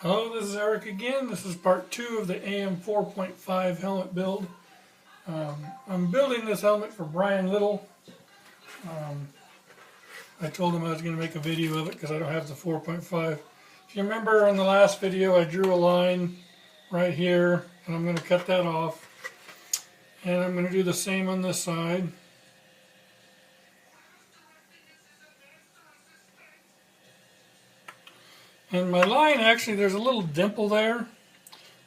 Hello, this is Eric again. This is part 2 of the AM 4.5 helmet build. I'm building this helmet for Brian Little. I told him I was going to make a video of it because I don't have the 4.5. If you remember in the last video, I drew a line right here, and I'm going to cut that off. And I'm going to do the same on this side. And my line, actually, there's a little dimple there.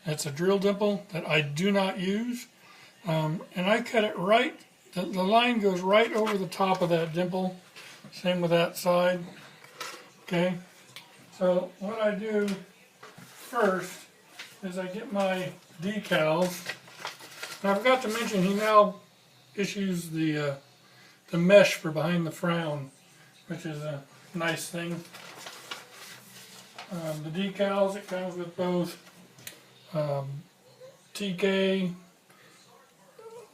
That's a drill dimple that I do not use. And I cut it right, the line goes right over the top of that dimple. Same with that side. Okay, so what I do first is I get my decals. And I forgot to mention, he now issues the mesh for behind the frown, which is a nice thing. The decals, it comes with both TK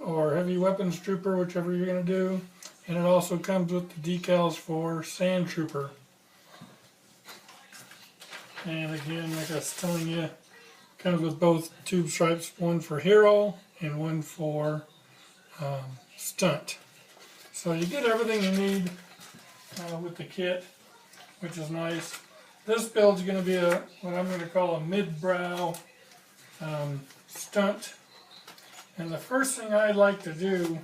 or Heavy Weapons Trooper, whichever you're going to do. And it also comes with the decals for Sand Trooper. And again, like I was telling you, it comes with both tube stripes, one for Hero and one for Stunt. So you get everything you need with the kit, which is nice. This build is going to be what I'm going to call a mid-brow stunt. And the first thing I like to do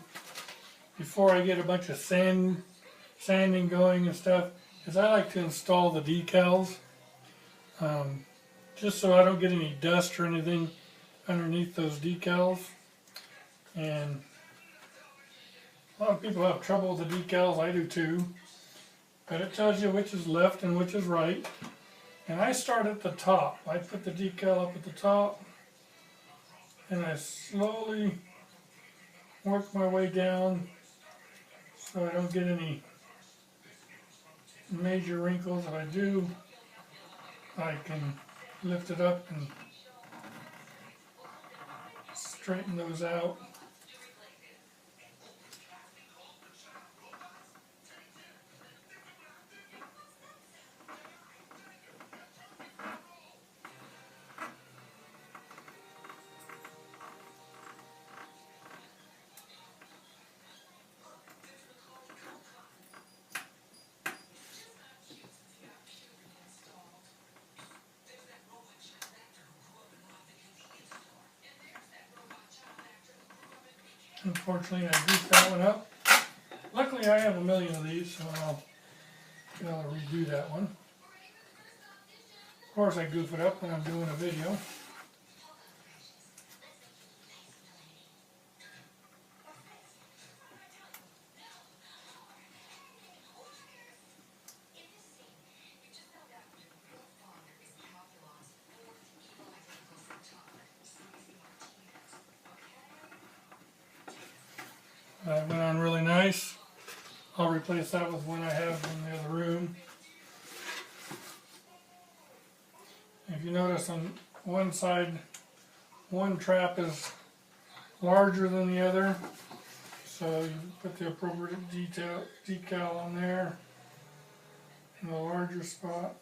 before I get a bunch of sanding going and stuff is I like to install the decals, just so I don't get any dust or anything underneath those decals. And a lot of people have trouble with the decals, I do too, but it tells you which is left and which is right. And I start at the top. I put the decal up at the top, and I slowly work my way down so I don't get any major wrinkles. If I do, I can lift it up and straighten those out. Unfortunately, I goofed that one up. Luckily, I have a million of these, so I'll be able to redo that one. Of course, I goof it up when I'm doing a video. That went on really nice. I'll replace that with one I have in the other room. If you notice on one side, one trap is larger than the other, so you put the appropriate decal on there in the larger spot.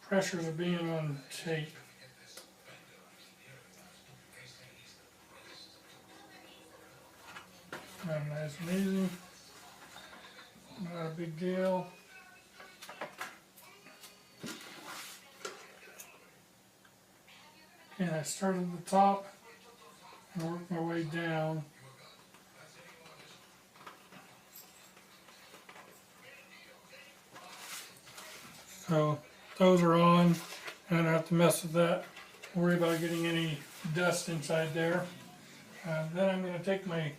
Pressures of being on tape. Nice and easy. Not a big deal. And I started at the top and worked my way down. So those are on, and I don't have to mess with that. Worry about getting any dust inside there. Then I'm going to take my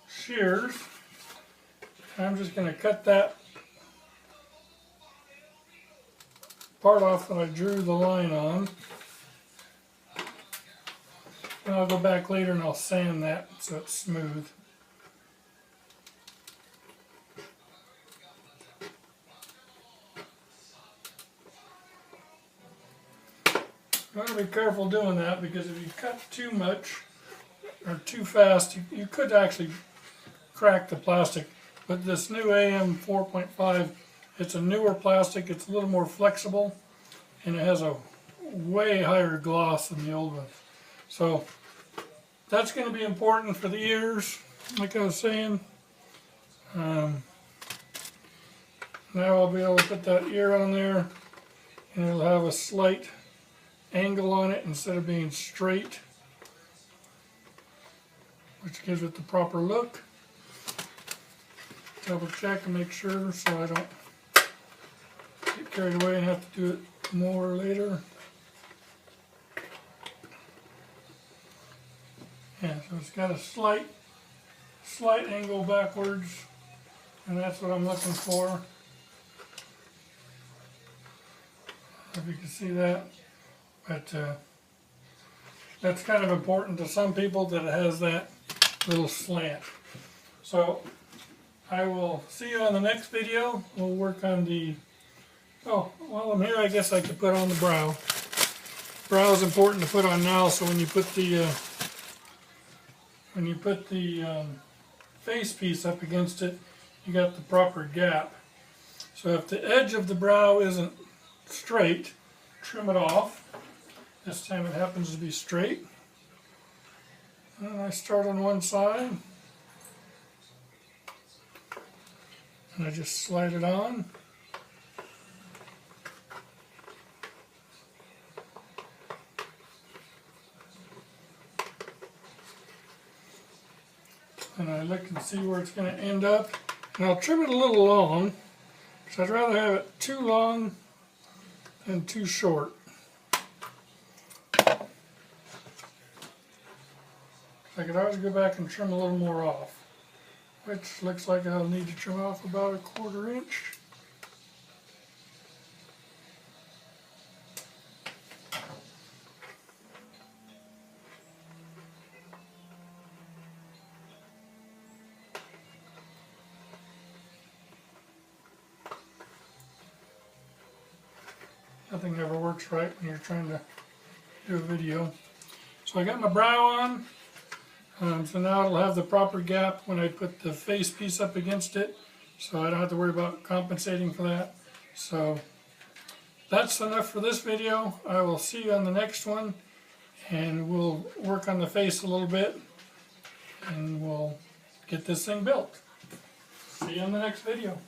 shears, and I'm just going to cut that part off that I drew the line on. And I'll go back later and I'll sand that so it's smooth. You want to be careful doing that, because if you cut too much or too fast, you could actually crack the plastic. But this new AM 4.5, it's a newer plastic, it's a little more flexible, and it has a way higher gloss than the old one. So that's going to be important for the ears, like I was saying. Now I'll be able to put that ear on there, and it'll have a slight angle on it instead of being straight, which gives it the proper look. Double check and make sure so I don't get carried away and have to do it more later. Yeah, so it's got a slight angle backwards, and that's what I'm looking for. If you can see that, but that's kind of important to some people, that it has that little slant. So I will see you on the next video. We'll work on the, oh, while I'm here, I guess I could put on the brow. Brow is important to put on now, so when you put the face piece up against it, you got the proper gap. So if the edge of the brow isn't straight, trim it off. This time it happens to be straight. And I start on one side, and I just slide it on. And I look and see where it's going to end up. And I'll trim it a little long, because I'd rather have it too long than too short. I could always go back and trim a little more off, which looks like I'll need to trim off about a 1/4 inch. Nothing ever works right when you're trying to do a video. So I got my brow on. So now it'll have the proper gap when I put the face piece up against it, so I don't have to worry about compensating for that. So that's enough for this video. I will see you on the next one, and we'll work on the face a little bit, and we'll get this thing built. See you on the next video.